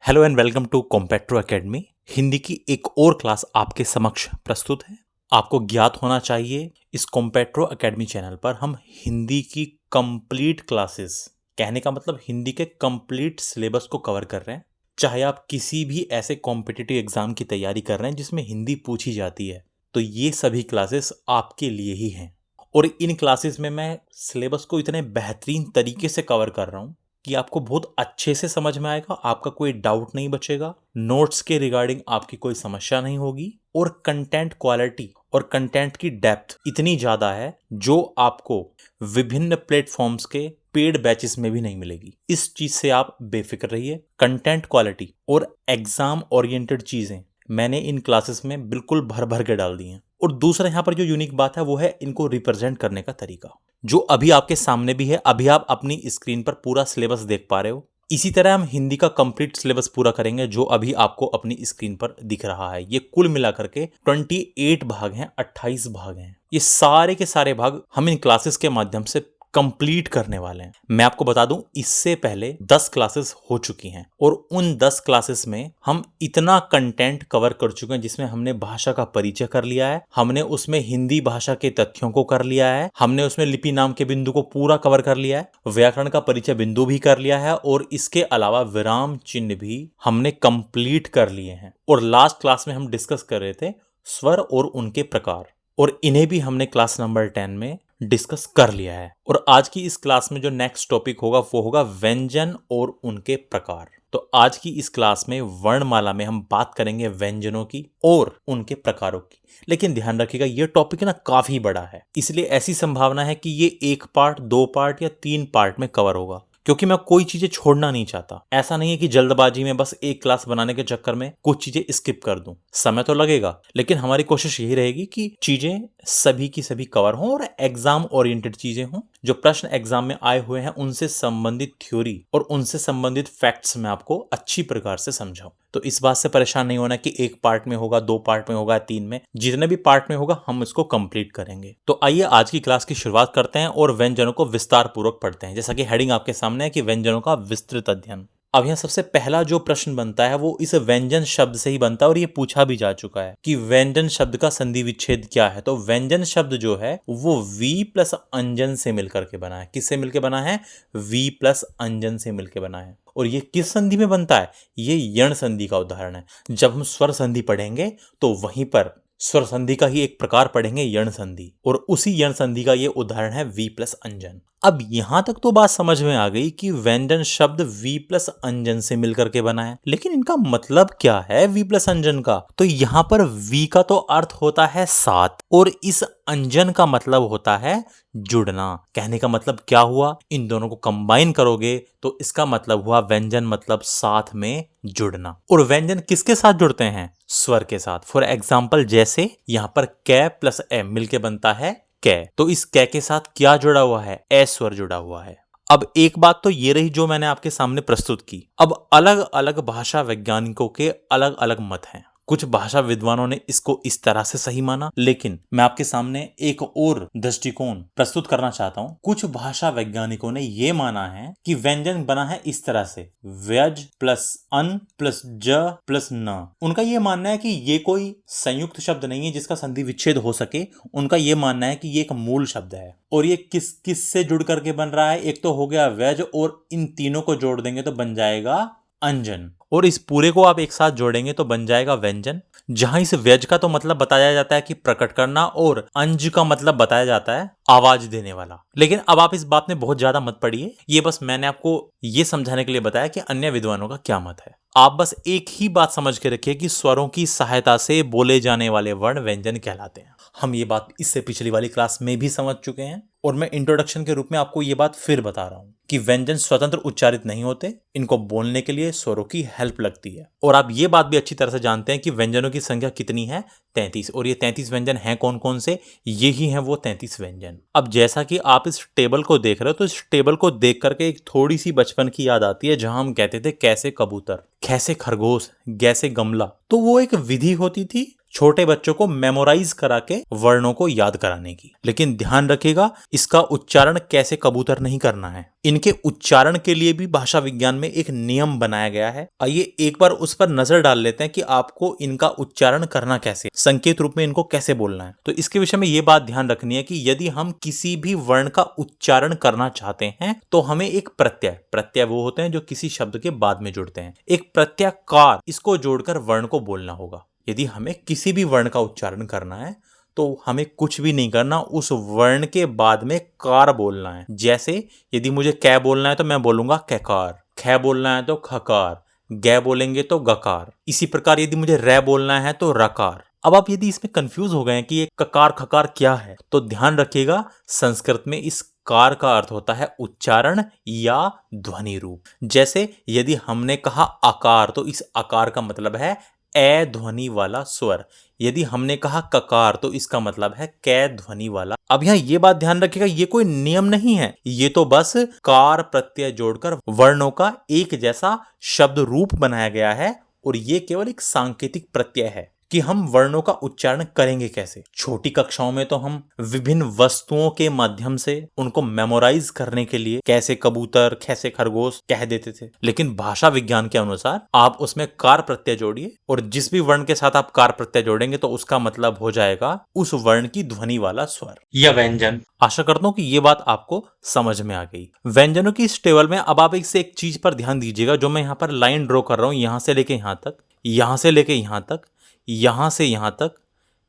Hello and welcome to कॉम्पेट्रो academy. Hindi की एक और क्लास आपके समक्ष प्रस्तुत है। आपको ज्ञात होना चाहिए इस कॉम्पेट्रो एकेडमी चैनल पर हम हिंदी की कंप्लीट क्लासेस, कहने का मतलब हिंदी के कंप्लीट सिलेबस को कवर कर रहे हैं। चाहे आप किसी भी ऐसे कॉम्पिटिटिव एग्जाम की तैयारी कर रहे हैं जिसमें हिंदी पूछी जाती है, तो ये सभी क्लासेस आपके लिए ही हैं। और इन क्लासेस में मैं सिलेबस को इतने बेहतरीन तरीके से कवर कर रहा हूँ कि आपको बहुत अच्छे से समझ में आएगा, आपका कोई डाउट नहीं बचेगा, नोट्स के रिगार्डिंग आपकी कोई समस्या नहीं होगी और कंटेंट क्वालिटी और कंटेंट की डेप्थ इतनी ज़्यादा है जो आपको विभिन्न प्लेटफॉर्म्स के पेड बैचेस में भी नहीं मिलेगी। इस चीज़ से आप बेफिक्र रहिए। कंटेंट क्वालिटी और एग्जाम ओरिएंटेड चीज़ें मैंने इन क्लासेस में बिल्कुल भर भर के डाल दी हैं। और दूसरा यहाँ पर जो यूनिक बात है वो है इनको रिप्रेजेंट करने का तरीका, जो अभी आपके सामने भी है। अभी आप अपनी स्क्रीन पर पूरा सिलेबस देख पा रहे हो। इसी तरह हम हिंदी का कंप्लीट सिलेबस पूरा करेंगे जो अभी आपको अपनी स्क्रीन पर दिख रहा है। ये कुल मिलाकर के 28 भाग हैं, 28 भाग हैं। ये सारे के सारे भाग हम इन क्लासेस के माध्यम से कंप्लीट करने वाले हैं। मैं आपको बता दूं, इससे पहले 10 क्लासेस हो चुकी हैं और उन 10 क्लासेस में हम इतना कंटेंट कवर कर चुके हैं जिसमें हमने भाषा का परिचय कर लिया है, हमने उसमें हिंदी भाषा के तथ्यों को कर लिया है, हमने उसमें लिपि नाम के बिंदु को पूरा कवर कर लिया है, व्याकरण का परिचय बिंदु भी कर लिया है और इसके अलावा विराम चिन्ह भी हमने कंप्लीट कर लिए हैं। और लास्ट क्लास में हम डिस्कस कर रहे थे स्वर और उनके प्रकार, और इन्हें भी हमने क्लास नंबर 10 में डिस्कस कर लिया है। और आज की इस क्लास में जो नेक्स्ट टॉपिक होगा वो होगा व्यंजन और उनके प्रकार। तो आज की इस क्लास में वर्णमाला में हम बात करेंगे व्यंजनों की और उनके प्रकारों की। लेकिन ध्यान रखिएगा, ये टॉपिक ना काफी बड़ा है, इसलिए ऐसी संभावना है कि ये 1 पार्ट, 2 पार्ट या 3 पार्ट में कवर होगा, क्योंकि मैं कोई चीजें छोड़ना नहीं चाहता। ऐसा नहीं है कि जल्दबाजी में बस एक क्लास बनाने के चक्कर में कुछ चीजें स्किप कर दूं। समय तो लगेगा, लेकिन हमारी कोशिश यही रहेगी कि चीजें सभी की सभी कवर हों और एग्जाम ओरिएंटेड चीजें हों। जो प्रश्न एग्जाम में आए हुए हैं उनसे संबंधित थ्योरी और उनसे संबंधित फैक्ट्स मैं आपको अच्छी प्रकार से समझाऊं। तो इस बात से परेशान नहीं होना कि 1 पार्ट में होगा, 2 पार्ट में होगा, 3 में, जितने भी पार्ट में होगा हम इसको कंप्लीट करेंगे। तो आइए आज की क्लास की शुरुआत करते हैं और व्यंजनों को विस्तार पूर्वक पढ़ते हैं। जैसा कि हेडिंग आपके सामने है कि व्यंजनों का विस्तृत अध्ययन। अब यहाँ सबसे पहला जो प्रश्न बनता है वो इस व्यंजन शब्द से ही बनता है और ये पूछा भी जा चुका है कि व्यंजन शब्द का संधि विच्छेद क्या है। तो व्यंजन शब्द जो है वो वी प्लस अंजन से मिलकर के बना है। किससे मिलकर बना है? वी प्लस अंजन से मिलकर बना है। और ये किस संधि में बनता है? ये यण संधि का उदाहरण है। जब हम स्वर संधि पढ़ेंगे तो वहीं पर स्वर संधि का ही एक प्रकार पढ़ेंगे, यण संधि, और उसी यण संधि का ये उदाहरण है वी प्लस अंजन। अब यहां तक तो बात समझ में आ गई कि व्यंजन शब्द वी प्लस अंजन से मिलकर के बना है, लेकिन इनका मतलब क्या है वी प्लस अंजन का? तो यहां पर वी का तो अर्थ होता है साथ और इस अंजन का मतलब होता है जुड़ना। कहने का मतलब क्या हुआ? इन दोनों को कंबाइन करोगे तो इसका मतलब हुआ व्यंजन मतलब साथ में जुड़ना। और व्यंजन किसके साथ जुड़ते हैं? स्वर के साथ। फॉर एग्जाम्पल, जैसे यहां पर कै प्लस ए मिलके बनता है कै, तो इस कै के साथ क्या जुड़ा हुआ है? ए स्वर जुड़ा हुआ है। अब एक बात तो ये रही जो मैंने आपके सामने प्रस्तुत की। अब अलग अलग भाषा वैज्ञानिकों के अलग अलग मत हैं। कुछ भाषा विद्वानों ने इसको इस तरह से सही माना, लेकिन मैं आपके सामने एक और दृष्टिकोण प्रस्तुत करना चाहता हूं। कुछ भाषा वैज्ञानिकों ने यह माना है कि व्यंजन बना है इस तरह से, व्यज प्लस अन प्लस ज प्लस न। उनका यह मानना है कि ये कोई संयुक्त शब्द नहीं है जिसका संधि विच्छेद हो सके। उनका यह मानना है कि ये एक मूल शब्द है और ये किस किस से जुड़ करके बन रहा है? एक तो हो गया व्यज, और इन तीनों को जोड़ देंगे तो बन जाएगा अंजन, और इस पूरे को आप एक साथ जोड़ेंगे तो बन जाएगा व्यंजन। जहां इस व्यज का तो मतलब बताया जाता है कि प्रकट करना और अंज का मतलब बताया जाता है आवाज देने वाला। लेकिन अब आप इस बात में बहुत ज्यादा मत पड़िए, ये बस मैंने आपको ये समझाने के लिए बताया कि अन्य विद्वानों का क्या मत है। आप बस एक ही बात समझ के रखिए कि स्वरों की सहायता से बोले जाने वाले वर्ण व्यंजन कहलाते हैं। हम ये बात इससे पिछली वाली क्लास में भी समझ चुके हैं और मैं इंट्रोडक्शन के रूप में आपको ये बात फिर बता रहा हूं कि व्यंजन स्वतंत्र उच्चारित नहीं होते, इनको बोलने के लिए स्वरों की हेल्प लगती है। और आप ये बात भी अच्छी तरह से जानते हैं कि व्यंजनों की संख्या कितनी है? 33। और ये 33 व्यंजन हैं कौन कौन से? यही हैं वो 33 व्यंजन। अब जैसा कि आप इस टेबल को देख रहे हो, तो इस टेबल को देख करके एक थोड़ी सी बचपन की याद आती है जहां हम कहते थे कैसे कबूतर, कैसे खरगोश, कैसे गमला। तो वो एक विधि होती थी छोटे बच्चों को मेमोराइज करा के वर्णों को याद कराने की। लेकिन ध्यान रखिएगा, इसका उच्चारण कैसे कबूतर नहीं करना है। इनके उच्चारण के लिए भी भाषा विज्ञान में एक नियम बनाया गया है। आइए एक बार उस पर नजर डाल लेते हैं कि आपको इनका उच्चारण करना कैसे, संकेत रूप में इनको कैसे बोलना है। तो इसके विषय में ये बात ध्यान रखनी है कि यदि हम किसी भी वर्ण का उच्चारण करना चाहते हैं तो हमें एक प्रत्यय वो होते हैं जो किसी शब्द के बाद में जुड़ते हैं, एक प्रत्ययकार इसको जोड़कर वर्ण को बोलना होगा। यदि हमें किसी भी वर्ण का उच्चारण करना है तो हमें कुछ भी नहीं करना, उस वर्ण के बाद में कार बोलना है। जैसे यदि मुझे कै बोलना है तो मैं बोलूंगा कैकार, ख बोलना है तो खकार, ग बोलेंगे तो गकार। इसी प्रकार यदि मुझे रै बोलना है तो रकार। अब आप यदि इसमें कंफ्यूज हो गए हैं कि ये ककार खकार क्या है, तो ध्यान रखिएगा, संस्कृत में इस कार का अर्थ होता है उच्चारण या ध्वनि रूप। जैसे यदि हमने कहा आकार तो इस आकार का मतलब है ए ध्वनि वाला स्वर। यदि हमने कहा ककार तो इसका मतलब है कै ध्वनि वाला। अब यहाँ ये बात ध्यान रखिएगा, ये कोई नियम नहीं है, ये तो बस कार प्रत्यय जोड़कर वर्णों का एक जैसा शब्द रूप बनाया गया है और ये केवल एक सांकेतिक प्रत्यय है कि हम वर्णों का उच्चारण करेंगे कैसे। छोटी कक्षाओं में तो हम विभिन्न वस्तुओं के माध्यम से उनको मेमोराइज करने के लिए कैसे कबूतर, कैसे खरगोश कह देते थे, लेकिन भाषा विज्ञान के अनुसार आप उसमें कार प्रत्यय जोड़िए और जिस भी वर्ण के साथ आप कार प्रत्यय जोड़ेंगे तो उसका मतलब हो जाएगा उस वर्ण की ध्वनि वाला स्वर या व्यंजन। आशा करता हूं कि ये बात आपको समझ में आ गई। व्यंजनों की इस टेबल में अब आप इससे एक चीज पर ध्यान दीजिएगा, जो मैं यहाँ पर लाइन ड्रॉ कर रहा हूं, यहां से लेके यहां तक, यहां से लेके यहां तक, यहां से यहां तक,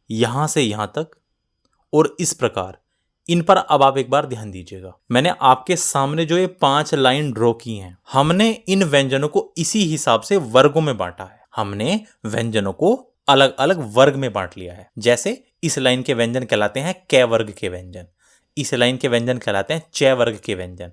यहां से यहां तक और इस प्रकार। इन पर अब आप एक बार ध्यान दीजिएगा। मैंने आपके सामने जो ये 5 लाइन ड्रॉ की हैं, हमने इन व्यंजनों को इसी हिसाब से वर्गों में बांटा है। हमने व्यंजनों को अलग अलग वर्ग में बांट लिया है। जैसे इस लाइन के व्यंजन कहलाते हैं कै वर्ग के व्यंजन, इस लाइन के व्यंजन कहलाते हैं चै वर्ग के व्यंजन,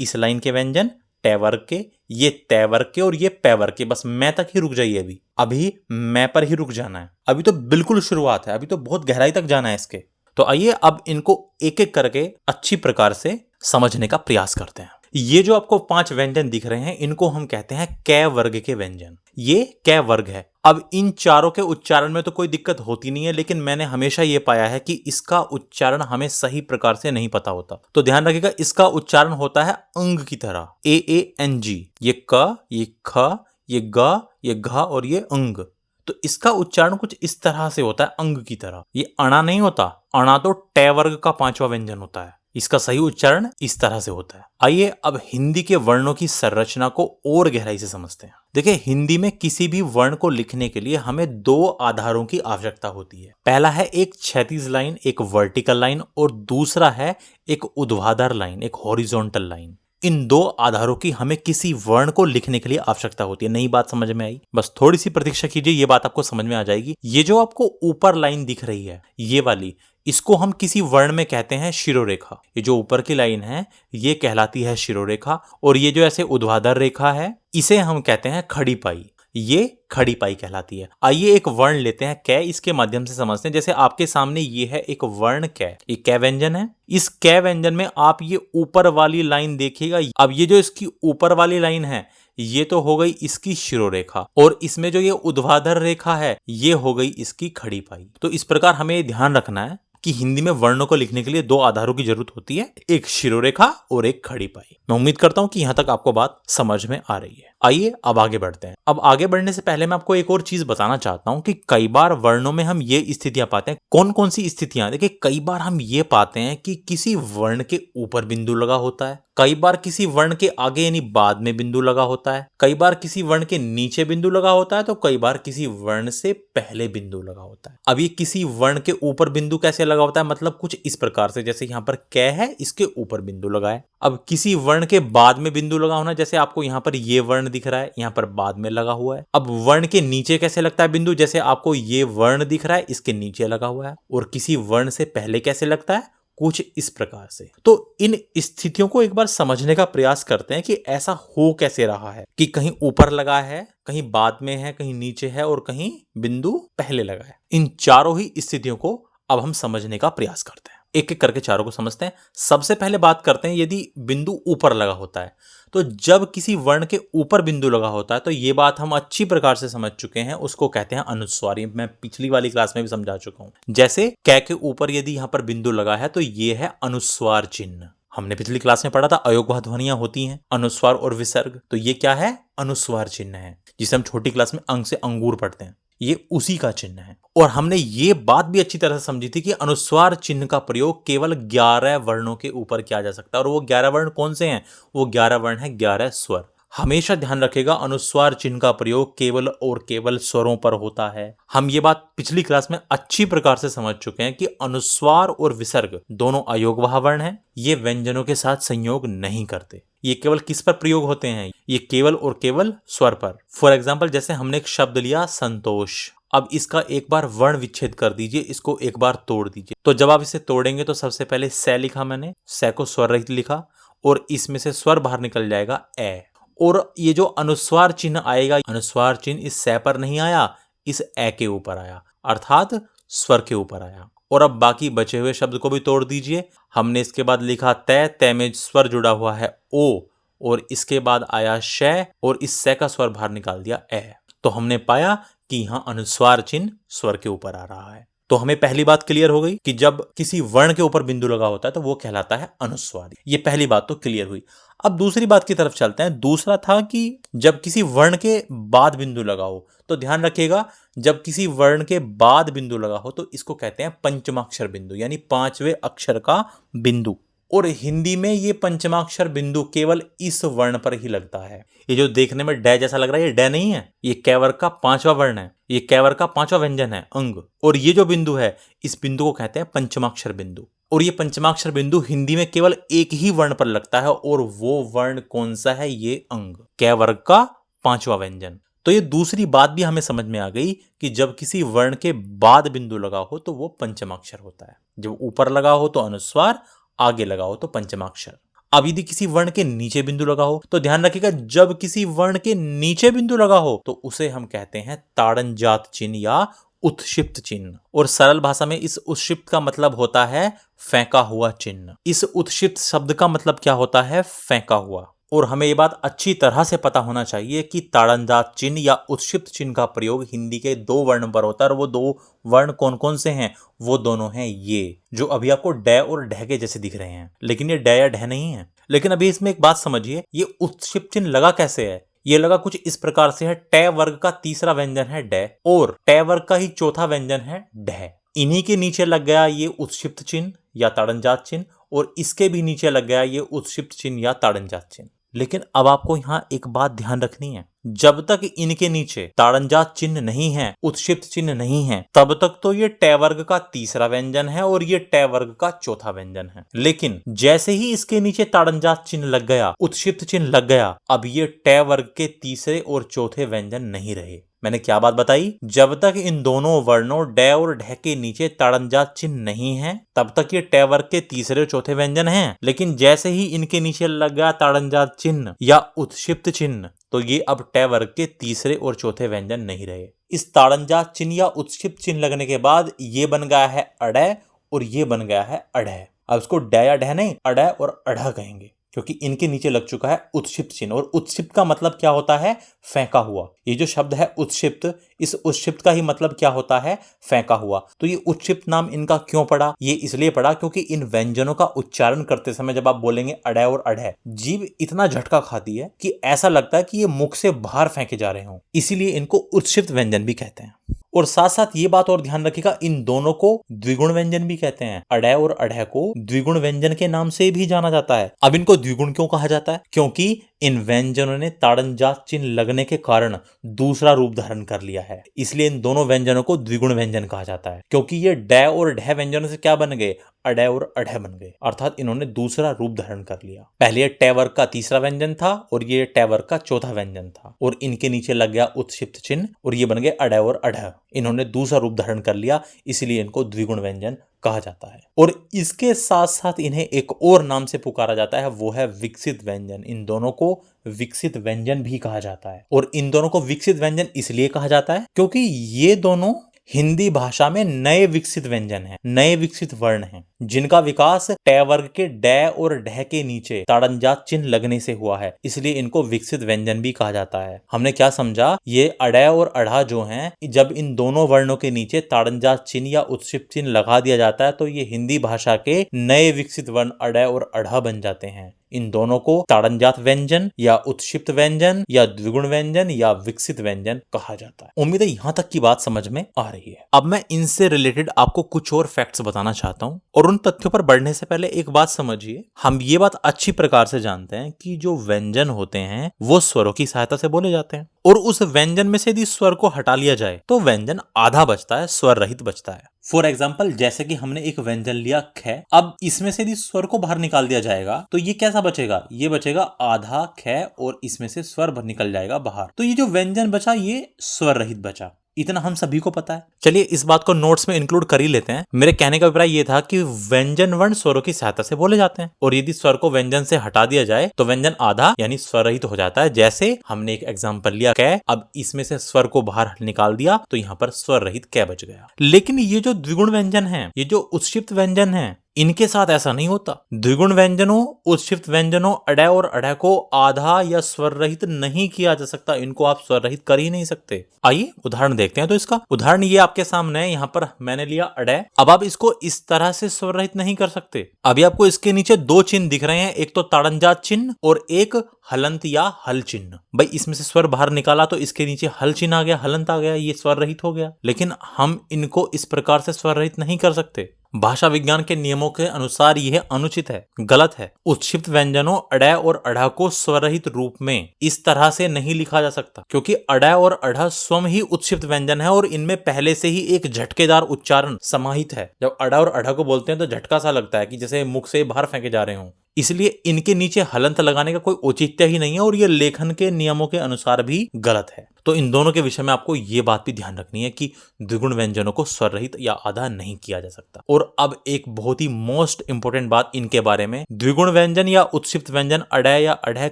इस लाइन के व्यंजन टै वर्ग के, ये तय वर्ग के और ये पै वर्ग के। बस मैं तक ही रुक जाइए, अभी मैं पर ही रुक जाना है। अभी तो बिल्कुल शुरुआत है, अभी तो बहुत गहराई तक जाना है इसके। तो आइए अब इनको एक एक करके अच्छी प्रकार से समझने का प्रयास करते हैं। ये जो आपको 5 व्यंजन दिख रहे हैं, इनको हम कहते हैं कै वर्ग के व्यंजन। ये कै वर्ग है। अब इन चारों के उच्चारण में तो कोई दिक्कत होती नहीं है, लेकिन मैंने हमेशा ये पाया है कि इसका उच्चारण हमें सही प्रकार से नहीं पता होता। तो ध्यान रखिएगा, इसका उच्चारण होता है अंग की तरह, AANG। ये क, ये ख, ये ग, ये घ और ये अंग। तो इसका उच्चारण कुछ इस तरह से होता है, अंग की तरह। ये अणा नहीं होता, अणा तो टै वर्ग का 5वां व्यंजन होता है। इसका सही उच्चारण इस तरह से होता है। आइए अब हिंदी के वर्णों की संरचना को और गहराई से समझते हैं। देखिए, हिंदी में किसी भी वर्ण को लिखने के लिए हमें 2 आधारों की आवश्यकता होती है। पहला है एक क्षैतिज लाइन, एक वर्टिकल लाइन, और दूसरा है एक ऊर्ध्वाधर लाइन, एक हॉरिजॉन्टल लाइन। इन 2 आधारों की हमें किसी वर्ण को लिखने के लिए आवश्यकता होती है। नई बात समझ में आई? बस थोड़ी सी प्रतीक्षा कीजिए, ये बात आपको समझ में आ जाएगी। ये जो आपको ऊपर लाइन दिख रही है, ये वाली, इसको हम किसी वर्ण में कहते हैं शिरोरेखा। ये जो ऊपर की लाइन है ये कहलाती है शिरोरेखा, और ये जो ऐसे ऊर्ध्वाधर रेखा है इसे हम कहते हैं खड़ी पाई। ये खड़ी पाई कहलाती है। आइए एक वर्ण लेते हैं कै, इसके माध्यम से समझते हैं। जैसे आपके सामने ये है एक वर्ण कै, ये कै व्यंजन है। इस कै व्यंजन में आप ये ऊपर वाली लाइन देखिएगा। अब ये जो इसकी ऊपर वाली लाइन है ये तो हो गई इसकी शिरोरेखा, और इसमें जो ये ऊर्ध्वाधर रेखा है ये हो गई इसकी खड़ी पाई। तो इस प्रकार हमें ध्यान रखना है कि हिंदी में वर्णों को लिखने के लिए 2 आधारों की जरूरत होती है, एक शिरोरेखा और एक खड़ी पाई। मैं उम्मीद करता हूं कि यहां तक आपको बात समझ में आ रही है। आइए अब आगे बढ़ते हैं। अब आगे बढ़ने से पहले मैं आपको एक और चीज बताना चाहता हूं कि कई बार वर्णों में हम ये स्थितियां पाते हैं। कौन कौन सी स्थितियां? देखिए, कई बार हम ये पाते हैं कि किसी वर्ण के ऊपर बिंदु लगा होता है, कई बार किसी वर्ण के आगे यानी बाद में बिंदु लगा होता है, कई बार किसी वर्ण के नीचे बिंदु लगा होता है, तो कई बार किसी वर्ण से पहले बिंदु लगा होता है। अब ये किसी वर्ण के ऊपर बिंदु कैसे लगा होता है? मतलब कुछ इस प्रकार से, जैसे यहाँ पर कै है, इसके ऊपर बिंदु लगा है। अब किसी वर्ण के बाद में बिंदु लगा होना, जैसे आपको यहाँ पर ये वर्ण दिख रहा है, यहाँ पर बाद में लगा हुआ है। अब वर्ण के नीचे कैसे लगता है बिंदु? जैसे आपको ये वर्ण दिख रहा है, इसके नीचे लगा हुआ है। और किसी वर्ण से पहले कैसे लगता है? कुछ इस प्रकार से। तो इन स्थितियों को एक बार समझने का प्रयास करते हैं कि ऐसा हो कैसे रहा है कि कहीं ऊपर लगा है, कहीं बाद में है, कहीं नीचे है और कहीं बिंदु पहले लगा है। इन चारों ही स्थितियों को अब हम समझने का प्रयास करते हैं। एक एक करके चारों को समझते हैं। सबसे पहले बात करते हैं, यदि बिंदु ऊपर लगा होता है तो जब किसी वर्ण के ऊपर बिंदु लगा होता है तो ये बात हम अच्छी प्रकार से समझ चुके हैं, उसको कहते हैं अनुस्वार। ये मैं पिछली वाली क्लास में भी समझा चुका हूं। जैसे कै के ऊपर यदि यहाँ पर बिंदु लगा है तो ये है अनुस्वार चिन्ह। हमने पिछली क्लास में पढ़ा था अयोगवाह ध्वनियां होती हैं, अनुस्वार और विसर्ग, तो ये क्या है? अनुस्वार चिन्ह है, जिसे हम छोटी क्लास में अंग से अंगूर पढ़ते हैं। ये उसी का चिन्ह है। और हमने ये बात भी अच्छी तरह से समझी थी कि अनुस्वार चिन्ह का प्रयोग केवल 11 वर्णों के ऊपर किया जा सकता है। और वो 11 वर्ण कौन से हैं? वो 11 वर्ण हैं 11 स्वर। हमेशा ध्यान रखिएगा, अनुस्वार चिन्ह का प्रयोग केवल और केवल स्वरों पर होता है। हम ये बात पिछली क्लास में अच्छी प्रकार से समझ चुके हैं कि अनुस्वार और विसर्ग दोनों अयोगवाह वर्ण हैं। ये व्यंजनों के साथ संयोग नहीं करते। ये केवल किस पर प्रयोग होते हैं? ये केवल और केवल स्वर पर। फॉर एग्जाम्पल, जैसे हमने एक शब्द लिया संतोष। अब इसका एक बार वर्ण विच्छेद कर दीजिए, इसको एक बार तोड़ दीजिए। तो जब आप इसे तोड़ेंगे तो सबसे पहले से लिखा मैंने, से को स्वर रहित लिखा और इसमें से स्वर बाहर निकल जाएगा ए। और ये जो अनुस्वार चिन्ह आएगा, अनुस्वार चिन्ह इस से पर नहीं आया, इस ए के ऊपर आया, अर्थात स्वर के ऊपर आया। और अब बाकी बचे हुए शब्द को भी तोड़ दीजिए। हमने इसके बाद लिखा तय, तय में स्वर जुड़ा हुआ है ओ, और इसके बाद आया शय और इस से का स्वर बाहर निकाल दिया ए। तो हमने पाया कि यहां अनुस्वार चिन्ह स्वर के ऊपर आ रहा है। तो हमें पहली बात क्लियर हो गई कि जब किसी वर्ण के ऊपर बिंदु लगा होता है तो वो कहलाता है अनुस्वार। ये पहली बात तो क्लियर हुई। अब दूसरी बात की तरफ चलते हैं। दूसरा था कि जब किसी वर्ण के बाद बिंदु लगा हो, तो ध्यान रखिएगा, जब किसी वर्ण के बाद बिंदु लगा हो तो इसको कहते हैं पंचमाक्षर बिंदु, यानी 5वें अक्षर का बिंदु। और हिंदी में ये पंचमाक्षर बिंदु केवल इस वर्ण पर ही लगता है। ये जो देखने में डे जैसा लग रहा है, ये डे नहीं है, ये कै वर्ग का 5वां वर्ण है, ये कै वर्ग का 5वां व्यंजन है, अंग। और ये जो बिंदु है, इस बिंदु को कहते हैं पंचमाक्षर बिंदु। और ये पंचमाक्षर बिंदु हिंदी में केवल एक ही वर्ण पर लगता है, और वो वर्ण कौन सा है? ये अंग, कै वर्ग का 5वां व्यंजन। तो ये दूसरी बात भी हमें समझ में आ गई कि जब किसी वर्ण के बाद बिंदु लगा हो तो वो पंचमाक्षर होता है। जब ऊपर लगा हो तो अनुस्वार, आगे लगा हो तो पंचमाक्षर। अब यदि किसी वर्ण के नीचे बिंदु लगा हो तो ध्यान रखिएगा, जब किसी वर्ण के नीचे बिंदु लगा हो तो उसे हम कहते हैं ताड़नजात चिन्ह या उत्क्षिप्त चिन्ह। और सरल भाषा में इस उत्क्षिप्त का मतलब होता है फेंका हुआ चिन्ह। इस उत्क्षिप्त शब्द का मतलब क्या होता है? फेंका हुआ। और हमें ये बात अच्छी तरह से पता होना चाहिए कि ताड़नजात चिन्ह या उत्क्षिप्त चिन्ह का प्रयोग हिंदी के 2 वर्ण पर होता है। और वो 2 वर्ण कौन कौन से हैं? वो दोनों हैं ये जो अभी आपको डे और ढह के जैसे दिख रहे हैं, लेकिन ये डे या ढह नहीं है। लेकिन अभी इसमें एक बात समझिए, ये उत्क्षिप्त चिन्ह लगा कैसे है? ये लगा कुछ इस प्रकार से है। टे वर्ग का तीसरा व्यंजन है डे और टे वर्ग का ही चौथा व्यंजन है ढह। इन्हीं के नीचे लग गया ये उत्क्षिप्त चिन्ह या ताड़नजात चिन्ह, और इसके भी नीचे लग गया ये उत्क्षिप्त चिन्ह या ताड़नजात चिन्ह। लेकिन अब आपको यहां एक बात ध्यान रखनी है, जब तक इनके नीचे ताड़नजात चिन्ह नहीं है, उत्क्षिप्त चिन्ह नहीं है, तब तक तो ये टे वर्ग का तीसरा व्यंजन है और ये टे वर्ग का चौथा व्यंजन है। लेकिन जैसे ही इसके नीचे ताड़नजात चिन्ह लग गया, उत्क्षिप्त चिन्ह लग गया, अब ये टे वर्ग के तीसरे और चौथे व्यंजन नहीं रहे। मैंने क्या बात बताई? जब तक इन दोनों वर्णों डे और ढह के नीचे ताड़नजात चिन्ह नहीं है, तब तक ये टे वर्ग के तीसरे और चौथे व्यंजन हैं। लेकिन जैसे ही इनके नीचे लग गया ताड़नजात चिन्ह या उत्क्षिप्त चिन्ह, तो ये अब टे वर्ग के तीसरे और चौथे व्यंजन नहीं रहे। इस ताड़नजात चिन्ह या उत्क्षिप्त चिन्ह लगने के बाद ये बन गया है अड़े और ये बन गया है अढ़। अब इसको डे या ढह नहीं, अड़े और अढ़ कहेंगे, क्योंकि इनके नीचे लग चुका है उत्क्षिप्त चिन्ह। और उत्क्षिप्त का मतलब क्या होता है? फेंका हुआ। ये जो शब्द है उत्क्षिप्त, इस उत्क्षिप्त का ही मतलब क्या होता है? फेंका हुआ। तो ये उत्क्षिप्त नाम इनका क्यों पड़ा? ये इसलिए पड़ा क्योंकि इन व्यंजनों का उच्चारण करते समय जब आप बोलेंगे अड़े और अढ़, जीभ इतना झटका खाती है कि ऐसा लगता है कि ये मुख से बाहर फेंके जा रहे हों, इसीलिए इनको उत्क्षिप्त व्यंजन भी कहते हैं। और साथ साथ ये बात और ध्यान रखिएगा, इन दोनों को द्विगुण व्यंजन भी कहते हैं। अड़े और अढ़ को द्विगुण व्यंजन के नाम से भी जाना जाता है। अब इनको द्विगुण क्यों कहा जाता है? क्योंकि इन व्यंजनों ने ताड़नजात चिन्ह लगने के कारण दूसरा रूप धारण कर लिया है, इसलिए इन दोनों व्यंजनों को द्विगुण व्यंजन कहा जाता है। क्योंकि ये डे और ढह व्यंजनों से क्या बन गए? अड़े और अढ़ बन गए, अर्थात इन्होंने दूसरा रूप धारण कर लिया। पहले ये टे वर्ग का तीसरा व्यंजन था और ये टे वर्ग का चौथा व्यंजन था, और इनके नीचे लग गया उत्क्षिप्त चिन्ह और ये बन गए अड़े और अढ़। इन्होंने दूसरा रूप धारण कर लिया, इसलिए इनको द्विगुण व्यंजन कहा जाता है। और इसके साथ साथ इन्हें एक और नाम से पुकारा जाता है, वो है विकसित व्यंजन। इन दोनों को विकसित व्यंजन भी कहा जाता है। और इन दोनों को विकसित व्यंजन इसलिए कहा जाता है क्योंकि ये दोनों हिंदी भाषा में नए विकसित व्यंजन हैं, नए विकसित वर्ण हैं। जिनका विकास ट वर्ग के ड और ढ के नीचे ताड़नजात चिन्ह लगने से हुआ है, इसलिए इनको विकसित व्यंजन भी कहा जाता है। हमने क्या समझा, ये अड़ और अढ़ा जो हैं, जब इन दोनों वर्णों के नीचे ताड़नजात चिन्ह या उत्क्षिप्त चिन्ह लगा दिया जाता है तो ये हिंदी भाषा के नए विकसित वर्ण अड़ और अढ़ा बन जाते हैं। इन दोनों को ताड़नजात व्यंजन या उत्क्षिप्त व्यंजन या द्विगुण व्यंजन या विकसित व्यंजन कहा जाता है। उम्मीद है यहां तक की बात समझ में आ रही है। अब मैं इनसे रिलेटेड आपको कुछ और फैक्ट्स बताना चाहता हूं, और उन तथ्यों पर बढ़ने से पहले एक बात समझिए। हम ये बात अच्छी प्रकार से जानते हैं कि जो व्यंजन होते हैं वो स्वरों की सहायता से बोले जाते हैं, और उस व्यंजन में से यदि स्वर को हटा लिया जाए तो व्यंजन आधा बचता है, स्वर रहित बचता है। फॉर एग्जाम्पल, जैसे कि हमने एक व्यंजन लिया ख, अब इसमें से यदि स्वर को बाहर निकाल दिया जाएगा तो ये कैसा बचेगा, ये बचेगा आधा ख, और इसमें से स्वर निकल जाएगा बाहर। तो ये जो व्यंजन बचा ये स्वर रहित बचा। इतना हम सभी को पता है। चलिए इस बात को नोट्स में इंक्लूड कर ही लेते हैं। मेरे कहने का अभिप्राय ये था कि व्यंजन वर्ण स्वरों की सहायता से बोले जाते हैं, और यदि स्वर को व्यंजन से हटा दिया जाए तो व्यंजन आधा यानी स्वर रहित हो जाता है। जैसे हमने एक एग्जांपल लिया क, अब इसमें से स्वर को बाहर निकाल दिया तो यहाँ पर स्वर रहित क बच गया। लेकिन ये जो द्विगुण व्यंजन है, ये जो उत्क्षिप्त व्यंजन है, इनके साथ ऐसा नहीं होता। द्विगुण व्यंजनों, उत्क्षिप्त व्यंजनों अड़ और अढ़ को आधा या स्वर रहित नहीं किया जा सकता। इनको आप स्वर रहित कर ही नहीं सकते। आइए उदाहरण देखते हैं। तो इसका उदाहरण ये आपके सामने है। यहाँ पर मैंने लिया अड़। अब आप इसको इस तरह से स्वर रहित नहीं कर सकते। अभी आपको इसके नीचे दो चिन्ह दिख रहे हैं, एक तो ताड़नजात चिन्ह और एक हलंत या हल चिन्ह। भाई इसमें से स्वर बाहर निकाला तो इसके नीचे हल चिन्ह आ गया, हलंत आ गया, ये स्वर रहित हो गया। लेकिन हम इनको इस प्रकार से स्वर रहित नहीं कर सकते। भाषा विज्ञान के नियमों के अनुसार यह अनुचित है, गलत है। उत्क्षिप्त व्यंजनों अड़ और अढ़ा को स्वरहित रूप में इस तरह से नहीं लिखा जा सकता, क्योंकि अड़ और अढ़ा स्वयं ही उत्क्षिप्त व्यंजन है और इनमें पहले से ही एक झटकेदार उच्चारण समाहित है। जब अड़ा और अढ़ा को बोलते हैं तो झटका सा लगता है कि जैसे मुख से बाहर फेंके जा रहे हों। इसलिए इनके नीचे हलंत लगाने का कोई औचित्य ही नहीं है, और ये लेखन के नियमों के अनुसार भी गलत है। तो इन दोनों के विषय में आपको ये बात भी ध्यान रखनी है कि द्विगुण व्यंजनों को स्वर रहित या आधा नहीं किया जा सकता। और अब एक बहुत ही मोस्ट इंपोर्टेंट बात इनके बारे में, द्विगुण व्यंजन या उत्क्षिप्त व्यंजन अड़ या अढ़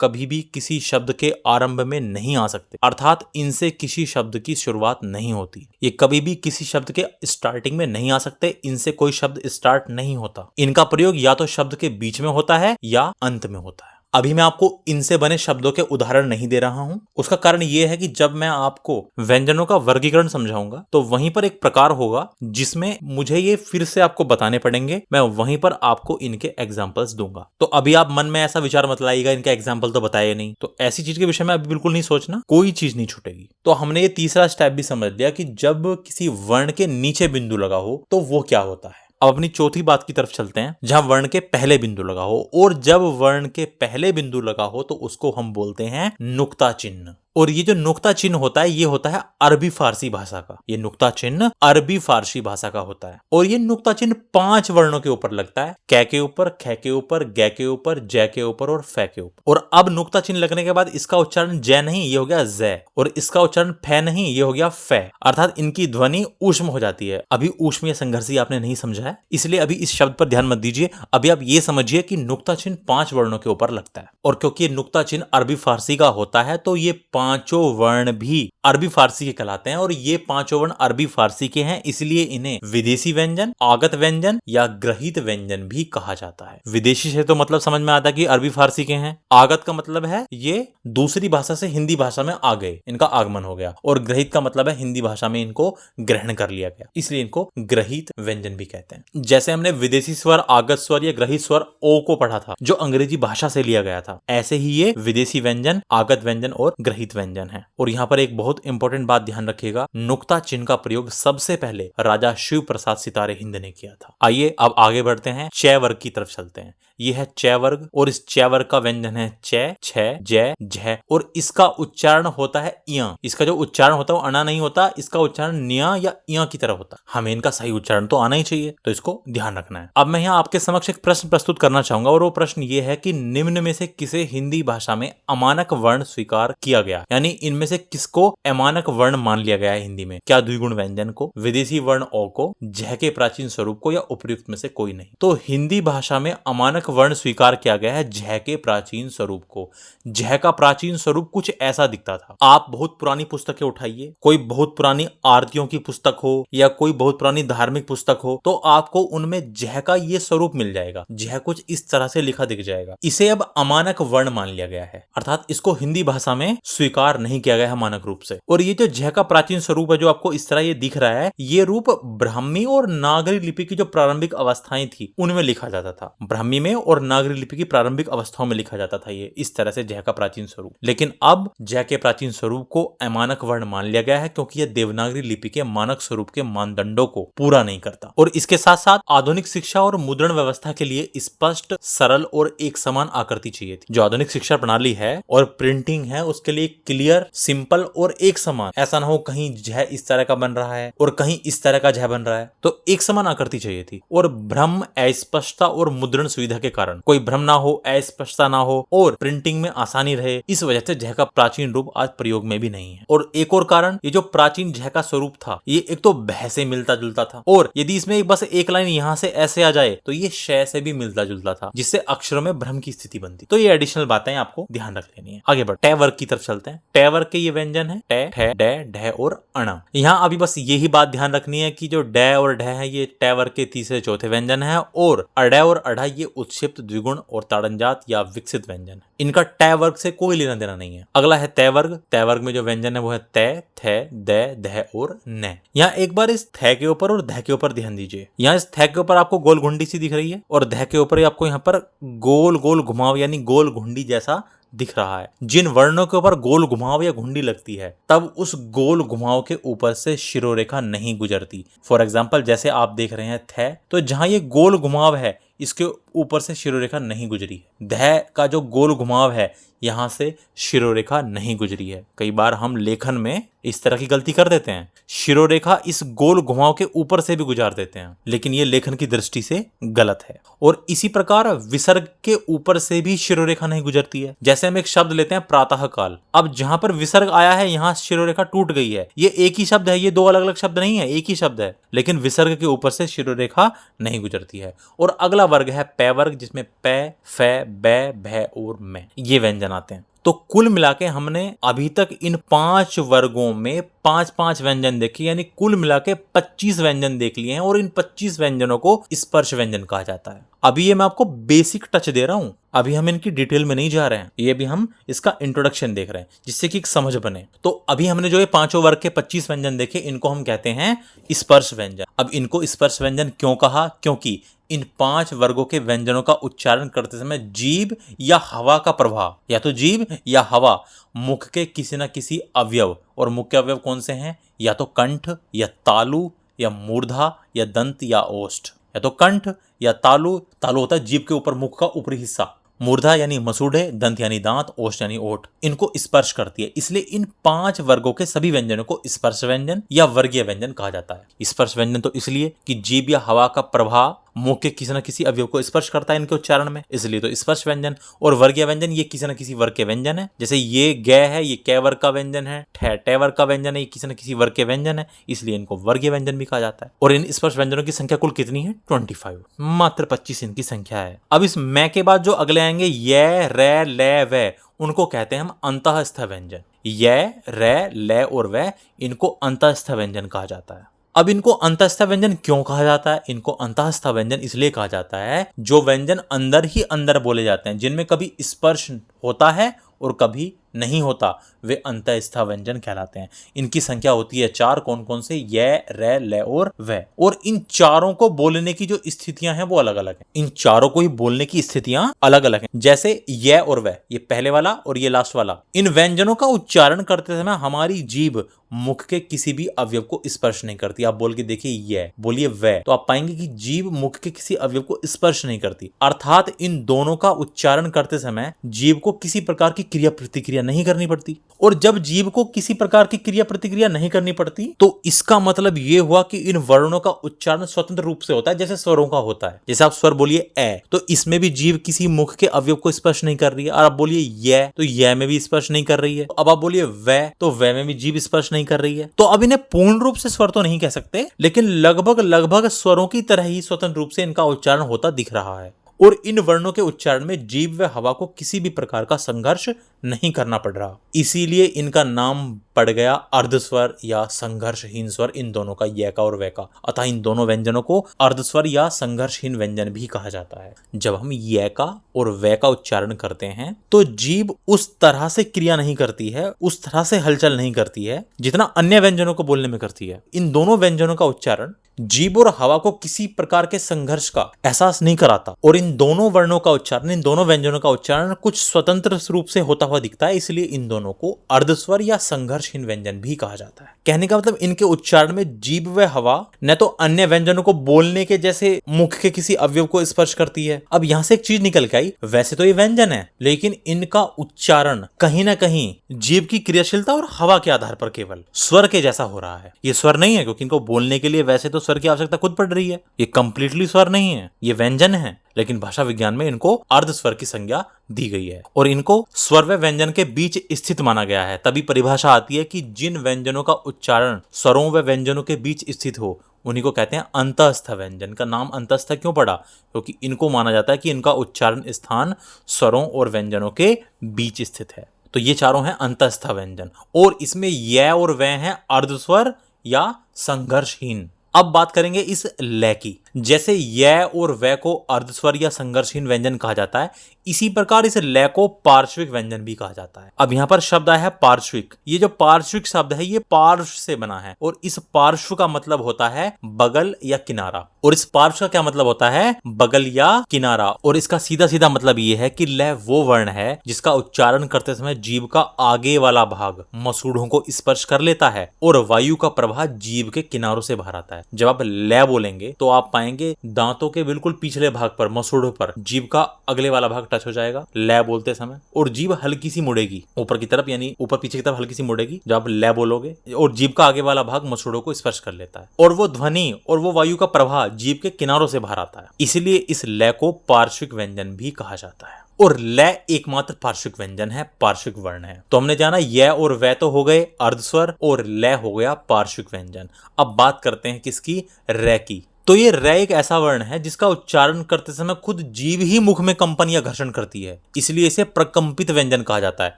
कभी भी किसी शब्द के आरंभ में नहीं आ सकते, अर्थात इनसे किसी शब्द की शुरुआत नहीं होती। ये कभी भी किसी शब्द के स्टार्टिंग में नहीं आ सकते, इनसे कोई शब्द स्टार्ट नहीं होता। इनका प्रयोग या तो शब्द के बीच में होता है या अंत में होता है। अभी मैं आपको इनसे बने शब्दों के उदाहरण नहीं दे रहा हूं। उसका कारण यह है कि जब मैं आपको व्यंजनों का वर्गीकरण समझाऊंगा तो वहीं पर एक प्रकार होगा जिसमें मुझे ये फिर से आपको बताने पड़ेंगे। मैं वहीं पर आपको इनके एग्जाम्पल्स दूंगा। तो अभी आप मन में ऐसा विचार मत लाइएगा इनका एग्जाम्पल तो बताया नहीं, तो ऐसी चीज के विषय में अभी बिल्कुल नहीं सोचना, कोई चीज नहीं छूटेगी। तो हमने ये तीसरा स्टेप भी समझ लिया कि जब किसी वर्ण के नीचे बिंदु लगा हो तो वो क्या होता है। अब अपनी चौथी बात की तरफ चलते हैं, जहां वर्ण के पहले बिंदु लगा हो। और जब वर्ण के पहले बिंदु लगा हो तो उसको हम बोलते हैं नुक्ता चिन्ह। और ये जो नुक्ता चिन्ह होता है ये होता है अरबी फारसी भाषा का। ये नुक्ता चिन्ह अरबी फारसी भाषा का होता है, और ये नुक्ता चिन्ह 5 वर्णों के ऊपर लगता है, क के ऊपर, ख के ऊपर, ग के ऊपर, ज के ऊपर और फ के ऊपर। और अब नुक्ता चिन्ह लगने के बाद इसका उच्चारण ज नहीं, ये हो गया ज, और इसका उच्चारण फ नहीं, ये हो गया फ, अर्थात इनकी ध्वनि ऊष्म हो जाती है। अभी ऊष्म या संघर्षी आपने नहीं समझा है, इसलिए अभी इस शब्द पर ध्यान मत दीजिए। अभी आप ये समझिए कि नुक्ता चिन्ह 5 वर्णों के ऊपर लगता है, और क्योंकि ये नुक्ता चिन्ह अरबी फारसी का होता है तो ये 5 वर्ण भी अरबी फारसी के कहलाते हैं। और ये 5 वर्ण अरबी फारसी के हैं, इसलिए इन्हें विदेशी व्यंजन, आगत व्यंजन या ग्रहित व्यंजन भी कहा जाता है। विदेशी से तो मतलब समझ में आता है कि अरबी फारसी के हैं। आगत का मतलब है ये दूसरी भाषा से हिंदी भाषा में आ गए, इनका आगमन हो गया। और ग्रहित का मतलब है हिंदी भाषा में इनको ग्रहण कर लिया गया, इसलिए इनको ग्रहित व्यंजन भी कहते हैं। जैसे हमने विदेशी स्वर, आगत स्वर या ग्रहित स्वर ओ को पढ़ा था जो अंग्रेजी भाषा से लिया गया था, ऐसे ही ये विदेशी व्यंजन, आगत व्यंजन और ग्रहित व्यंजन है। और यहाँ पर एक बहुत इंपॉर्टेंट बात ध्यान रखिएगा, नुक्ता चिन्ह का प्रयोग सबसे पहले राजा शिव प्रसाद सितारे हिंद ने किया था। आइए अब आगे बढ़ते हैं, च वर्ग की तरफ चलते हैं। यह है च वर्ग, और इस च वर्ग का व्यंजन है च, छ, ज, झ, और इसका उच्चारण होता है इया। इसका जो उच्चारण होता है वो अना नहीं होता, इसका उच्चारण निया या इया की तरह होता है। हमें इनका सही उच्चारण तो आना ही चाहिए, तो इसको ध्यान रखना है। अब मैं यहाँ आपके समक्ष एक प्रश्न प्रस्तुत करना चाहूंगा, और वो प्रश्न ये है कि निम्न में से किसे हिंदी भाषा में अमानक वर्ण स्वीकार किया गया यानी इनमें से किसको अमानक वर्ण मान लिया गया है हिंदी में? क्या द्विगुण व्यंजन को, विदेशी वर्ण ओ को, झ के प्राचीन स्वरूप को, या उपयुक्त में से कोई नहीं? तो हिंदी भाषा में अमानक वर्ण स्वीकार किया गया है झ के प्राचीन स्वरूप को। झ का प्राचीन स्वरूप कुछ ऐसा दिखता था। आप बहुत पुरानी पुस्तकें उठाइए, कोई बहुत पुरानी आरतियों की पुस्तक हो या कोई बहुत पुरानी धार्मिक पुस्तक हो, तो आपको उनमें झ का ये स्वरूप मिल जाएगा। झ कुछ इस तरह से लिखा दिख जाएगा। इसे अब अमानक वर्ण मान लिया गया है, अर्थात इसको हिंदी भाषा में स्वीकार नहीं किया गया है मानक रूप से। और ये जो झ का प्राचीन स्वरूप है, जो आपको इस तरह ये दिख रहा है, ये रूप ब्राह्मी और नागरी लिपि की जो प्रारंभिक अवस्थाएं थी उनमें लिखा जाता था। ब्राह्मी में और नागरी लिपि की प्रारंभिक अवस्थाओं में लिखा जाता था ये इस तरह से झ का प्राचीन स्वरूप। लेकिन अब झ के प्राचीन स्वरूप को अमानक वर्ण मान लिया गया है, क्योंकि यह देवनागरी लिपि के मानक स्वरूप के मानदंडों को पूरा नहीं करता। और इसके साथ साथ आधुनिक शिक्षा और मुद्रण व्यवस्था के लिए स्पष्ट, सरल और एक समान आकृति चाहिए थी। जो आधुनिक शिक्षा प्रणाली है और प्रिंटिंग है, उसके लिए क्लियर, सिंपल और एक समान, ऐसा ना हो कहीं झ इस तरह का बन रहा है और कहीं इस तरह का झ बन रहा है, तो एक समान आकृति चाहिए थी। और भ्रम, अस्पष्टता और मुद्रण सुविधा के कारण कोई भ्रम ना हो, अस्पष्टता ना हो और प्रिंटिंग में आसानी रहे, इस वजह से झ का प्राचीन रूप आज प्रयोग में भी नहीं है। और एक और कारण, ये जो प्राचीन झ का स्वरूप था, ये एक तो भय से मिलता जुलता था, और यदि इसमें बस एक लाइन यहाँ से ऐसे आ जाए तो ये श से भी मिलता जुलता था, जिससे अक्षरों में भ्रम की स्थिति बनती। तो ये एडिशनल बातें आपको ध्यान रख लेनी है। आगे बढ़ ट वर्ग की तरफ चलते हैं। ट वर्ग के ये व्यंजन है ट, ठ, ड, ढ और अण। यहाँ अभी बस यही बात ध्यान रखनी है कि जो ड और ढ है ये ट वर्ग के तीसरे चौथे व्यंजन है, और अड़ और अढ़ा ये उत्क्षिप्त, द्विगुण और ताड़नजात या विकसित व्यंजन है। इनका ट वर्ग से कोई लेना देना नहीं है। अगला है त वर्ग। त वर्ग में जो व्यंजन है वो है त, थ, द, ध और न। यहाँ एक बार इस थ के ऊपर और ध के ऊपर ध्यान दीजिए। यहाँ इस थ के ऊपर आपको गोल घुंडी सी दिख रही है और ध के ऊपर आपको यहाँ पर गोल गोल घुमाव यानी गोल घुंडी जैसा दिख रहा है। जिन वर्णों के ऊपर गोल घुमाव या घुंडी लगती है, तब उस गोल घुमाव के ऊपर से शिरोरेखा नहीं गुजरती। फॉर एग्जाम्पल, जैसे आप देख रहे हैं थ, तो जहां ये गोल घुमाव है इसके ऊपर से शिरोरेखा नहीं गुजरी है। ध का जो गोल घुमाव है, यहां से शिरोरेखा नहीं गुजरी है। कई बार हम लेखन में इस तरह की गलती कर देते हैं, शिरोरेखा इस गोल घुमाव के ऊपर से भी गुजार देते हैं, लेकिन ये लेखन की दृष्टि से गलत है। और इसी प्रकार विसर्ग के ऊपर से भी शिरोरेखा नहीं गुजरती है। जैसे हम एक शब्द लेते हैं प्रातः काल, अब जहां पर विसर्ग आया है यहाँ शिरोरेखा टूट गई है। ये एक ही शब्द है, ये दो अलग अलग शब्द नहीं है, एक ही शब्द है, लेकिन विसर्ग के ऊपर से शिरोरेखा नहीं गुजरती है। और अगला वर्ग है प वर्ग, जिसमें प, फ, ब, भ और म ये व्यंजन आते हैं। तो कुल मिला के हमने अभी तक इन 5 वर्गों में 5-5 व्यंजन देखे, यानी कुल मिला के 25 व्यंजन देख लिए हैं, और इन 25 व्यंजनों को स्पर्श व्यंजन कहा जाता है। अभी ये मैं आपको बेसिक टच दे रहा हूं, अभी हम इनकी डिटेल में नहीं जा रहे हैं, ये भी हम इसका इंट्रोडक्शन देख रहे हैं जिससे कि एक समझ बने। तो अभी हमने जो ये 5 वर्ग के 25 व्यंजन देखे, इनको हम कहते हैं स्पर्श व्यंजन। अब इनको स्पर्श व्यंजन क्यों कहा? क्योंकि इन 5 वर्गों के व्यंजनों का उच्चारण करते समय जीभ या हवा का प्रभाव, या तो जीभ या हवा, मुख के किसी न किसी अवयव, और मुख्य अवयव कौन से हैं? या तो कंठ या तालु या मूर्धा या दंत या ओष्ठ। या तो कंठ या तालु, तालु होता है जीभ के ऊपर मुख का ऊपरी हिस्सा, मूर्धा यानी मसूड़े, दंत यानी दांत, ओष्ठ यानी ओठ, इनको स्पर्श करती है। इसलिए इन 5 वर्गों के सभी व्यंजनों को स्पर्श व्यंजन या वर्गीय व्यंजन कहा जाता है। स्पर्श व्यंजन तो इसलिए कि जीभ या हवा का प्रभाव मुख के किसी न किसी अवयव को स्पर्श करता है इनके उच्चारण में, इसलिए तो स्पर्श व्यंजन। और वर्गीय व्यंजन ये किसी न किसी वर्ग के व्यंजन है, जैसे ये ग है, ये क वर्ग का व्यंजन है, ठ वर्ग का व्यंजन है, ये किसी न किसी वर्ग के व्यंजन है, इसलिए इनको वर्गीय व्यंजन भी कहा जाता है। और इन स्पर्श व्यंजनों की संख्या कुल कितनी है? 25, मात्र 25 इनकी संख्या है। अब इस मैं के बाद जो अगले आएंगे य, र, ल, व, उनको कहते हैं हम अंतःस्थ व्यंजन। य, र, ल और व, इनको अंतःस्थ व्यंजन कहा जाता है। अब इनको अंतःस्थ व्यंजन क्यों कहा जाता है? इनको अंतःस्थ व्यंजन इसलिए कहा जाता है जो व्यंजन अंदर ही अंदर बोले जाते हैं, जिनमें कभी स्पर्श होता है और कभी नहीं होता, वे अंतःस्थ व्यंजन कहलाते हैं। इनकी संख्या होती है 4। कौन कौन से? य, र, ल और व। और इन चारों को बोलने की जो स्थितियां हैं वो अलग अलग हैं। इन चारों को ही बोलने की स्थितियां अलग अलग हैं। जैसे य और व, ये पहले वाला और ये लास्ट वाला, इन व्यंजनों का उच्चारण करते समय हमारी जीभ मुख के किसी भी अवयव को स्पर्श नहीं करती। आप बोल के देखिए य, बोलिए व, तो आप पाएंगे कि जीभ मुख के किसी अवयव को स्पर्श नहीं करती। अर्थात इन दोनों का उच्चारण करते समय जीभ को किसी प्रकार की क्रिया प्रतिक्रिया नहीं करनी पड़ती। और जब जीव को किसी प्रकार की क्रिया प्रतिक्रिया नहीं करनी पड़ती तो इसका मतलब ये हुआ कि इन वर्णों का उच्चारण स्वतंत्र रूप से होता है, जैसे स्वरों का होता है। जैसे आप स्वर बोलिए ए, तो इसमें भी जीव किसी मुख के अवयव को स्पर्श नहीं कर रही है। और आप बोलिए य, तो य में भी स्पर्श नहीं कर रही है। अब आप बोलिए व, तो व में भी जीव स्पर्श नहीं कर रही है। तो अब इन्हें पूर्ण रूप से स्वर तो नहीं कह सकते, लेकिन लगभग लगभग स्वरों की तरह ही स्वतंत्र रूप से इनका उच्चारण होता दिख रहा है। और इन वर्णों के उच्चारण में जीव व हवा को किसी भी प्रकार का संघर्ष नहीं करना पड़ रहा, इसीलिए इनका नाम पड़ गया अर्धस्वर या संघर्षहीन स्वर, इन दोनों का, य का और व का। अतः इन दोनों व्यंजनों को अर्धस्वर या संघर्षहीन व्यंजन भी कहा जाता है। जब हम य का और व का उच्चारण करते हैं तो जीभ उस तरह से क्रिया नहीं करती है, उस तरह से हलचल नहीं करती है जितना अन्य व्यंजनों को बोलने में करती है। इन दोनों व्यंजनों का उच्चारण जीभ और हवा को किसी प्रकार के संघर्ष का एहसास नहीं कराता। और इन दोनों वर्णों का उच्चारण, इन दोनों व्यंजनों का उच्चारण कुछ स्वतंत्र रूप से होता हुआ दिखता है, इसलिए इन दोनों को अर्धस्वर या संघर्षहीन व्यंजन भी कहा जाता है। कहने का मतलब इनके उच्चारण में जीभ व हवा न तो अन्य व्यंजनों को बोलने के जैसे मुख के किसी अवयव को स्पर्श करती है। अब यहां से एक चीज निकल के आई, वैसे तो ये व्यंजन है, लेकिन इनका उच्चारण कहीं ना कहीं जीभ की क्रियाशीलता और हवा के आधार पर केवल स्वर के जैसा हो रहा है। ये स्वर नहीं है, क्योंकि इनको बोलने के लिए वैसे तो स्वर की आवश्यकता खुद पड़ रही है। ये कंप्लीटली स्वर नहीं है, ये व्यंजन है, लेकिन भाषा विज्ञान में इनको अर्ध स्वर की संज्ञा दी गई है और इनको स्वर व व्यंजन के बीच स्थित माना गया है। तभी परिभाषा आती है कि जिन व्यंजनों का उच्चारण स्वरों व व्यंजनों के बीच स्थित हो उन्हीं को कहते हैं अंतस्थ व्यंजन। का नाम अंतस्थ क्यों पड़ा? क्योंकि इनको माना जाता है कि इनका उच्चारण स्थान स्वरों और व्यंजनों के बीच स्थित है। तो ये चारों हैं अंतस्थ व्यंजन, और इसमें य और व हैं अर्धस्वर या संघर्षहीन। अब बात करेंगे इस लय की। जैसे य और व को अर्धस्वर या संघर्षहीन व्यंजन कहा जाता है, इसी प्रकार इस लय को पार्श्विक व्यंजन भी कहा जाता है। अब यहाँ पर शब्द आया है पार्श्विक। ये जो पार्श्विक शब्द है ये पार्श्व से बना है, और इस पार्श्व का मतलब होता है बगल या किनारा। और इस पार्श्व का क्या मतलब होता है? बगल या किनारा। और इसका सीधा सीधा मतलब ये है कि लय वो वर्ण है जिसका उच्चारण करते समय जीभ का आगे वाला भाग मसूड़ों को स्पर्श कर लेता है और वायु का प्रवाह जीभ के किनारों से बाहर आता है। जब आप लय बोलेंगे तो आप पाएंगे दांतों के बिल्कुल पिछले भाग पर, मसूड़ों पर, जीभ का अगले वाला भाग टच हो जाएगा लय बोलते समय, और जीभ हल्की सी मुड़ेगी ऊपर की तरफ, यानी ऊपर पीछे की तरफ हल्की सी मुड़ेगी जब आप लय बोलोगे, और जीभ का आगे वाला भाग मसूड़ों को स्पर्श कर लेता है और वो ध्वनि और वो वायु का प्रवाह जीभ के किनारों से बाहर आता है। इसलिए इस लय को पार्श्विक व्यंजन भी कहा जाता है। और लय एकमात्र पार्श्विक व्यंजन है, पार्श्विक वर्ण है। तो हमने जाना य और व तो हो गए अर्धस्वर और लय हो गया पार्श्विक व्यंजन। अब बात करते हैं किसकी? र की। तो ये र एक ऐसा वर्ण है जिसका उच्चारण करते समय खुद जीभ ही मुख में कंपन या घर्षण करती है, इसलिए इसे प्रकंपित व्यंजन कहा जाता है।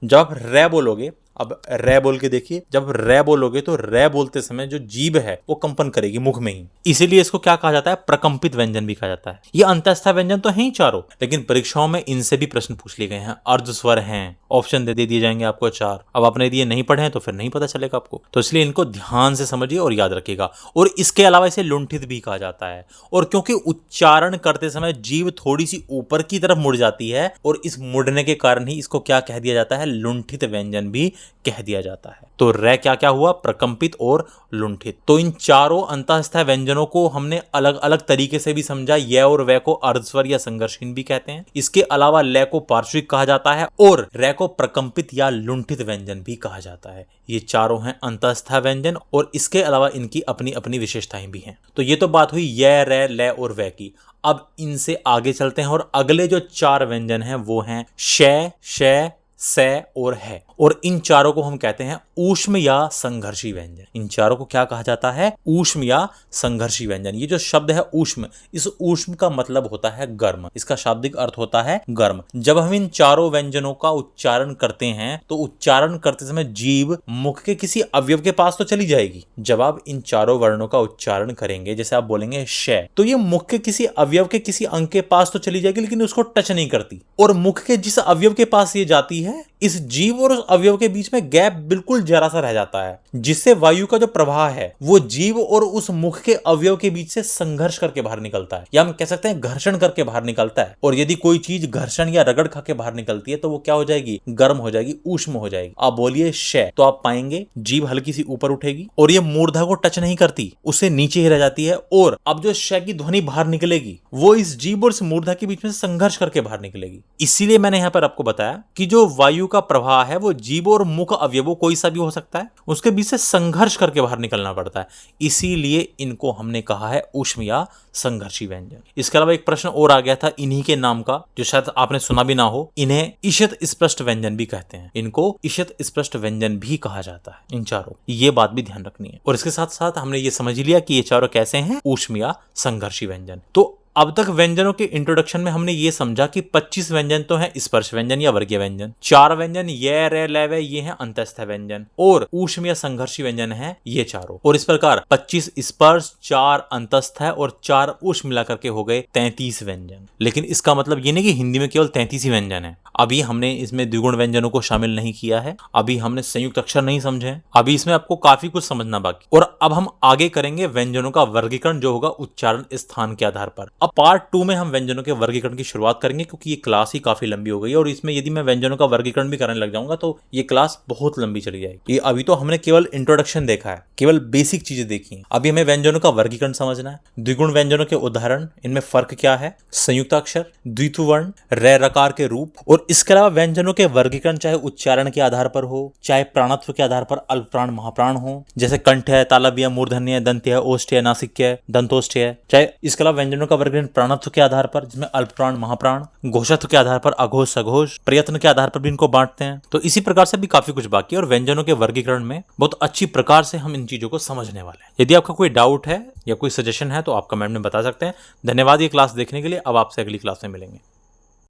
जब आप र बोलोगे, अब रे बोल के देखिए, जब रे बोलोगे तो रे बोलते समय जो जीभ है वो कंपन करेगी मुख में ही, इसीलिए इसको क्या कहा जाता है? प्रकंपित व्यंजन भी कहा जाता है। ये अंतस्थ व्यंजन तो है ही चारों, लेकिन परीक्षाओं में इनसे भी प्रश्न पूछ लिए गए हैं। अर्धस्वर हैं, ऑप्शन दे दिए जाएंगे आपको 4। अब आपने यदि ये नहीं पढ़े हैं तो फिर नहीं पता चलेगा आपको, तो इसलिए इनको ध्यान से समझिए और याद रखिएगा। और इसके अलावा इसे लुंठित भी कहा जाता है, और क्योंकि उच्चारण करते समय जीभ थोड़ी सी ऊपर की तरफ मुड़ जाती है, और इस मुड़ने के कारण ही इसको क्या कह दिया जाता है? लुंठित व्यंजन भी कह दिया जाता है। तो रे क्या क्या हुआ? प्रकंपित और लुंठित। तो इन चारों अंतःस्थ व्यंजनों को हमने अलग अलग तरीके से भी समझा। य और व को अर्धस्वर या संघर्षहीन भी कहते हैं। इसके अलावा लय को पार्श्विक कहा जाता है और रे को प्रकंपित या लुंठित व्यंजन भी कहा जाता है। ये चारों हैं अंतःस्थ व्यंजन, और इसके अलावा इनकी अपनी अपनी विशेषताएं भी हैं। तो ये तो बात हुई य, रे, लय और व की। अब इनसे आगे चलते हैं, और अगले जो 4 व्यंजन हैं वो हैं श, श, स और है। और इन चारों को हम कहते हैं ऊष्म या संघर्षी व्यंजन। इन चारों को क्या कहा जाता है? ऊष्म या संघर्षी व्यंजन। ये जो शब्द है ऊष्म, इस ऊष्म का मतलब होता है गर्म। इसका शाब्दिक अर्थ होता है गर्म। जब हम इन चारों व्यंजनों का उच्चारण करते हैं तो उच्चारण करते समय जीभ मुख के किसी अवयव के पास तो चली जाएगी। जब आप इन चारों वर्णों का उच्चारण करेंगे, जैसे आप बोलेंगे श, तो ये मुख के किसी अवयव के किसी अंग के पास तो चली जाएगी, लेकिन उसको टच नहीं करती। और मुख के जिस अवयव के पास ये जाती है, इस जीभ और उस अवयव के बीच में गैप बिल्कुल जरा सा रह जाता है, जिससे वायु का जो प्रवाह है वो जीभ और उस मुख के अवयव के बीच से संघर्ष करके बाहर निकलता है, या हम कह सकते हैं घर्षण करके बाहर निकलता है। और यदि कोई चीज घर्षण या रगड़ खा के बाहर निकलती है तो वो क्या हो जाएगी? गर्म हो जाएगी, ऊष्म हो जाएगी। आप बोलिए श, तो आप पाएंगे जीभ हल्की सी ऊपर उठेगी और ये मूर्धा को टच नहीं करती, उससे नीचे ही रह जाती है। और अब जो श की ध्वनि बाहर निकलेगी वो इस जीभ और इस मूर्धा के बीच में संघर्ष करके बाहर निकलेगी। इसीलिए मैंने यहाँ पर आपको बताया कि जो वायु का प्रवाह है वो जीभ और मुख अवयवों कोई सा भी हो सकता है, उसके बीच से संघर्ष करके बाहर निकलना पड़ता है, इसीलिए इनको हमने कहा है ऊष्म या संघर्षी व्यंजन। इसके अलावा एक प्रश्न और आ गया था इन्हीं के नाम का, जो शायद आपने सुना भी ना हो, इन्हें ईषत स्पष्ट व्यंजन भी कहते हैं। इनको ईषत स्पष्ट व्यंजन भी कहा जाता है, इन चारों, ये बात भी ध्यान रखनी है। और इसके साथ साथ हमने ये समझ लिया कि ये चारों कैसे हैं, ऊष्म या संघर्षी व्यंजन। तो अब तक व्यंजनों के इंट्रोडक्शन में हमने ये समझा कि 25 व्यंजन तो हैं स्पर्श व्यंजन या वर्गीय व्यंजन, 4 व्यंजन ये रे ले वे ये हैं अंतस्थ व्यंजन, और ऊष्म या संघर्षी व्यंजन है ये चारों। और इस प्रकार 25 स्पर्श, 4 अंतस्थ है और 4 ऊष्म मिलाकर के हो गए 33 व्यंजन। लेकिन इसका मतलब ये नहीं कि हिंदी में केवल 33 ही व्यंजन है। अभी हमने इसमें द्विगुण व्यंजनों को शामिल नहीं किया है, अभी हमने संयुक्त अक्षर नहीं समझे, अभी इसमें आपको काफी कुछ समझना बाकी। और अब हम आगे करेंगे व्यंजनों का वर्गीकरण, जो होगा उच्चारण स्थान के आधार पर। अब पार्ट 2 में हम व्यंजनों के वर्गीकरण की शुरुआत करेंगे, क्योंकि ये क्लास ही काफी लंबी हो गई है और इसमें यदि मैं व्यंजनों का वर्गीकरण भी करने लग जाऊंगा तो ये क्लास बहुत लंबी चली जाएगी। ये अभी तो हमने केवल इंट्रोडक्शन देखा है, केवल बेसिक चीजें देखी हैं। अभी हमें व्यंजनों का वर्गीकरण समझना है, द्विगुण व्यंजनों के उदाहरण, इनमें फर्क क्या है, संयुक्त अक्षर, द्वितु वर्ण, रे रकार के रूप, और इसके अलावा व्यंजनों के वर्गीकरण चाहे उच्चारण के आधार पर हो, चाहे प्राणत्व के आधार पर अल्प प्राण महाप्राण हो, जैसे कंठ है, तालव्य, मूर्धन्य, दंत्य, ओष्ठ्य, नासिक्य, दंतोष्ठ्य, चाहे इसके अलावा व्यंजनों का वर्गीकरण प्राणत्व के आधार पर, जिसमें अल्प प्राण महाप्राण, घोषत्व के आधार पर अघोष सघोष, प्रयत्न के आधार पर भी इनको बांटते हैं। तो इसी प्रकार से भी काफी कुछ बाकी है और व्यंजनों के वर्गीकरण में बहुत अच्छी प्रकार से हम इन चीजों को समझने वाले हैं। यदि आपका कोई डाउट है या कोई सजेशन है तो आप कमेंट में बता सकते हैं। धन्यवाद ये क्लास देखने के लिए। अब आपसे अगली क्लास में मिलेंगे।